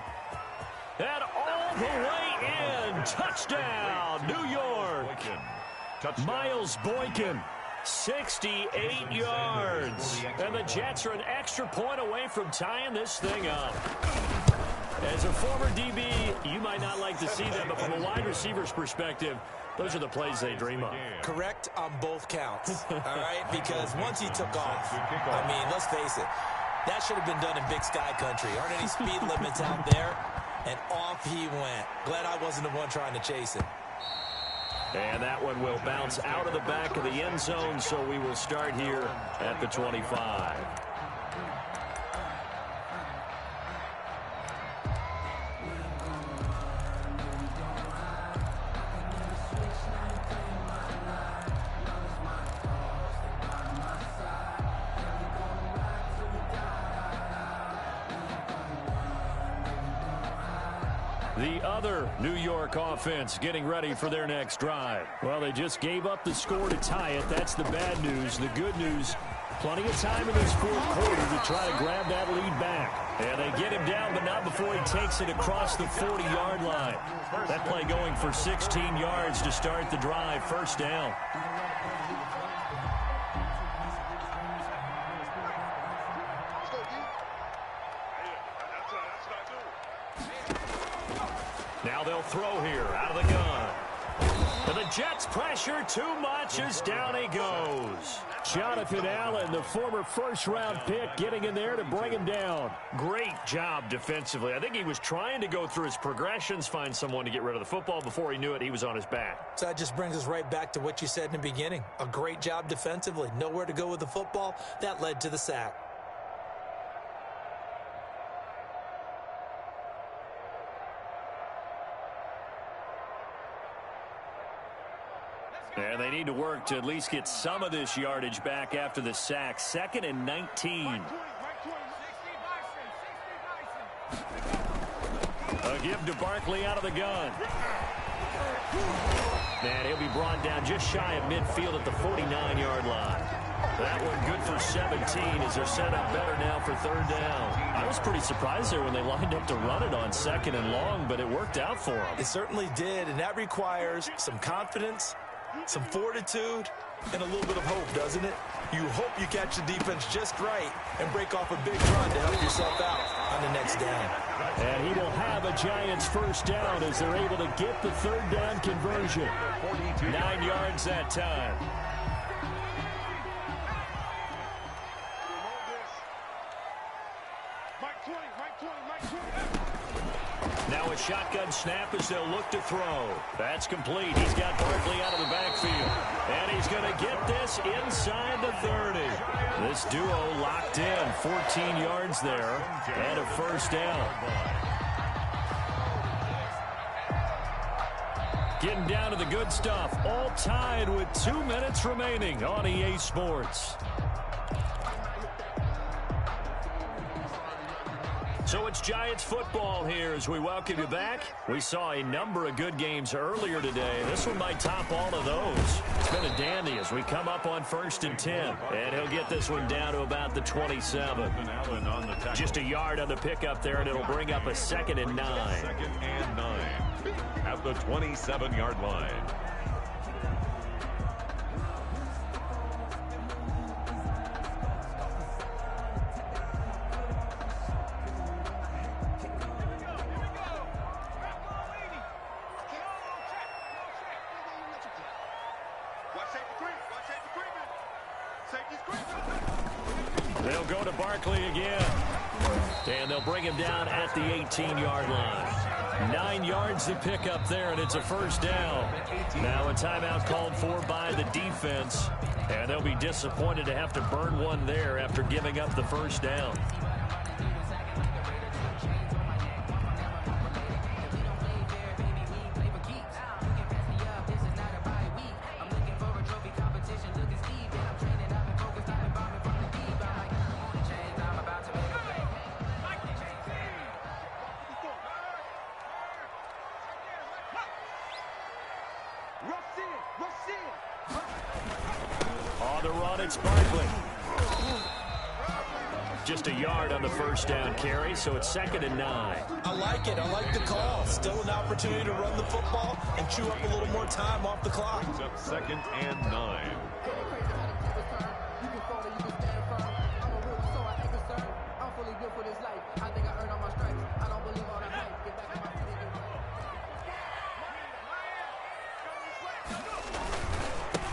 Speaker 1: And all the way in. Touchdown, New York.
Speaker 3: Touchdown.
Speaker 1: Miles Boykin, 68 yards. And the Jets are an extra point away from tying this thing up. As a former DB, you might not like to see that, but from a wide receiver's perspective, those are the plays they dream of.
Speaker 2: Correct on both counts, all right? Because once he took off, I mean, let's face it, that should have been done in Big Sky Country. Aren't any speed limits out there? And off he went. Glad I wasn't the one trying to chase it.
Speaker 1: And that one will bounce out of the back of the end zone, so we will start here at the 25. The other New York offense getting ready for their next drive. Well, they just gave up the score to tie it. That's the bad news. The good news, plenty of time in this fourth quarter to try to grab that lead back. And they get him down, but not before he takes it across the 40-yard line. That play going for 16 yards to start the drive. First down. they'll throw here out of the gun. And the Jets pressure too much as down he goes. Jonathan Allen, the former first-round pick, getting in there to bring him down. Great job defensively. I think he was trying to go through his progressions, find someone to get rid of the football. Before he knew it, he was on his back.
Speaker 2: So that just brings us right back to what you said in the beginning. A great job defensively. Nowhere to go with the football. That led to the sack.
Speaker 1: And they need to work to at least get some of this yardage back after the sack. 2nd and 19. A give to Barkley out of the gun. And he'll be brought down just shy of midfield at the 49-yard line. That one good for 17 as they're set up better now for 3rd down. I was pretty surprised there when they lined up to run it on 2nd and long, but it worked out for them.
Speaker 2: It certainly did, and that requires some confidence, some fortitude, and a little bit of hope, doesn't it? You hope you catch the defense just right and break off a big run to help yourself out on the next down.
Speaker 1: And he will have a Giants 1st down as they're able to get the 3rd down conversion. 9 yards that time. Now a shotgun snap as they'll look to throw. That's complete. He's got Barkley out of the backfield. And he's going to get this inside the 30. This duo locked in. 14 yards there and a 1st down. Getting down to the good stuff. All tied with 2 minutes remaining on EA Sports. So it's Giants football here as we welcome you back. We saw a number of good games earlier today. This one might top all of those. It's been a dandy as we come up on 1st and 10. And he'll get this one down to about the 27. Just a yard on the pickup there, and it'll bring up a 2nd and 9.
Speaker 3: 2nd and 9 at the 27-yard line.
Speaker 1: They'll go to Barkley again. And they'll bring him down at the 18-yard line. 9 yards to pick up there, and it's a 1st down. Now a timeout called for by the defense. And they'll be disappointed to have to burn one there after giving up the 1st down. On the run, it's Barkley. Just a yard on the 1st down carry, so it's 2nd and 9.
Speaker 2: I like it. I like the call. Still an opportunity to run the football and chew up a little more time off the clock.
Speaker 3: It's up 2nd and 9.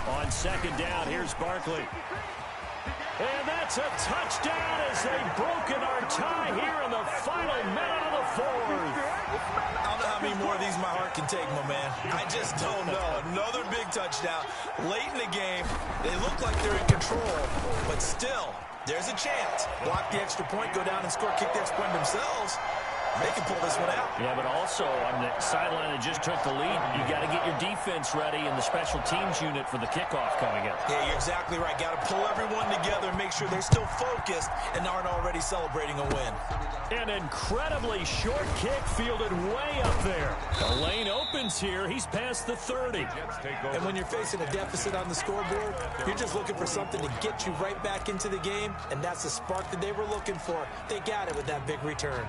Speaker 1: On 2nd down, here's Barkley. And that's a touchdown as they've broken our tie here in the final minute of the 4th.
Speaker 2: I don't know how many more of these my heart can take, my man. I just don't know. Another big touchdown. Late in the game, they look like they're in control, but still, there's a chance. Block the extra point, go down and score, kick the extra point themselves. They can pull this one out.
Speaker 1: Yeah, but also on the sideline that just took the lead, you got to get your defense ready in the special teams unit for the kickoff coming up.
Speaker 2: Yeah, you're exactly right. Got to pull everyone together and make sure they're still focused and aren't already celebrating a win.
Speaker 1: An incredibly short kick fielded way up there. The lane opens here. He's past the 30.
Speaker 2: And when you're facing a deficit on the scoreboard, you're just looking for something to get you right back into the game, and that's the spark that they were looking for. They got it with that big return.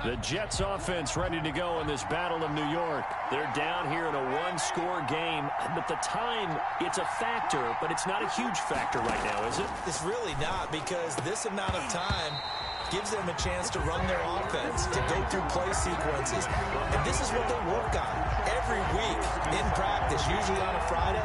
Speaker 1: The Jets offense ready to go in this Battle of New York. They're down here in a one-score game. But the time, it's a factor, but it's not a huge factor right now, is it?
Speaker 2: It's really not, because this amount of time gives them a chance to run their offense, to go through play sequences. And this is what they work on every week in practice, usually on a Friday.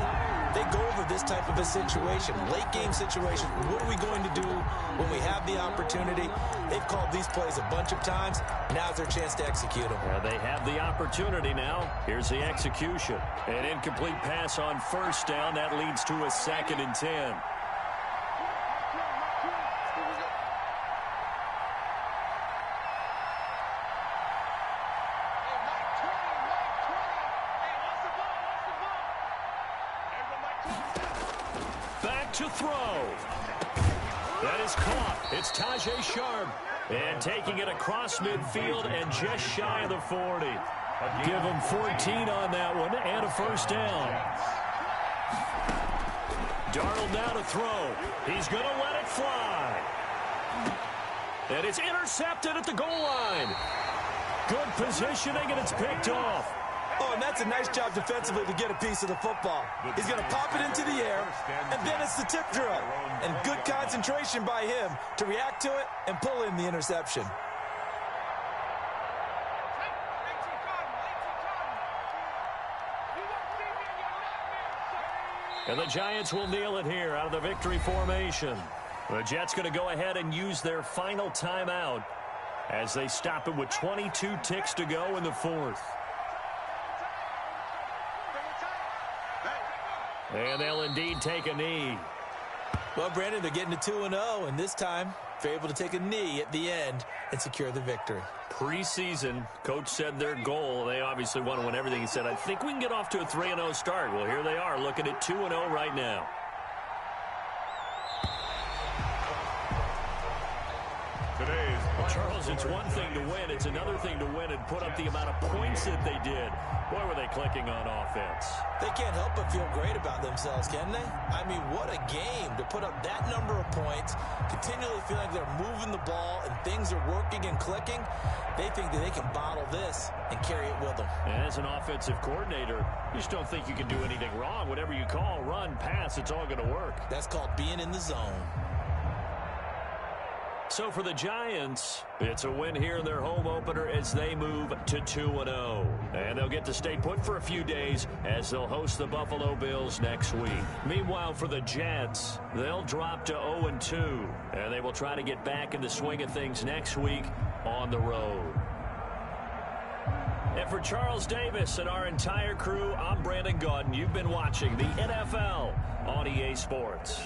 Speaker 2: They go over this type of a situation, late game situation. What are we going to do when we have the opportunity? They've called these plays a bunch of times. Now's their chance to execute them.
Speaker 1: Well, they have the opportunity now. Here's the execution. An incomplete pass on first down. That leads to a 2nd and 10. To throw. That is caught. It's Tajay Sharp. And taking it across midfield and just shy of the 40. Give him 14 on that one and a first down. Darnold now to throw. He's going to let it fly. And it's intercepted at the goal line. Good positioning, and it's picked off.
Speaker 2: Oh, and that's a nice job defensively to get a piece of the football. He's going to pop it into the air, and then it's the tip drill. And good concentration by him to react to it and pull in the interception.
Speaker 1: And the Giants will kneel it here out of the victory formation. The Jets going to go ahead and use their final timeout as they stop it with 22 ticks to go in the 4th. And they'll indeed take a knee.
Speaker 2: Well, Brandon, they're getting to 2-0, and this time they're able to take a knee at the end and secure the victory.
Speaker 1: Preseason, coach said their goal, they obviously want to win everything. He said, I think we can get off to a 3-0 start. Well, here they are looking at 2-0 right now. Charles, it's one thing to win. It's another thing to win and put up the amount of points that they did. Boy, were they clicking on offense.
Speaker 2: They can't help but feel great about themselves, can they? I mean, what a game to put up that number of points, continually feel like they're moving the ball and things are working and clicking. They think that they can bottle this and carry it with them.
Speaker 1: And as an offensive coordinator, you just don't think you can do anything wrong. Whatever you call, run, pass, it's all going to work.
Speaker 2: That's called being in the zone.
Speaker 1: So for the Giants, it's a win here in their home opener as they move to 2-0. And they'll get to stay put for a few days as they'll host the Buffalo Bills next week. Meanwhile, for the Jets, they'll drop to 0-2. And they will try to get back in the swing of things next week on the road. And for Charles Davis and our entire crew, I'm Brandon Gaudin. You've been watching the NFL on EA Sports.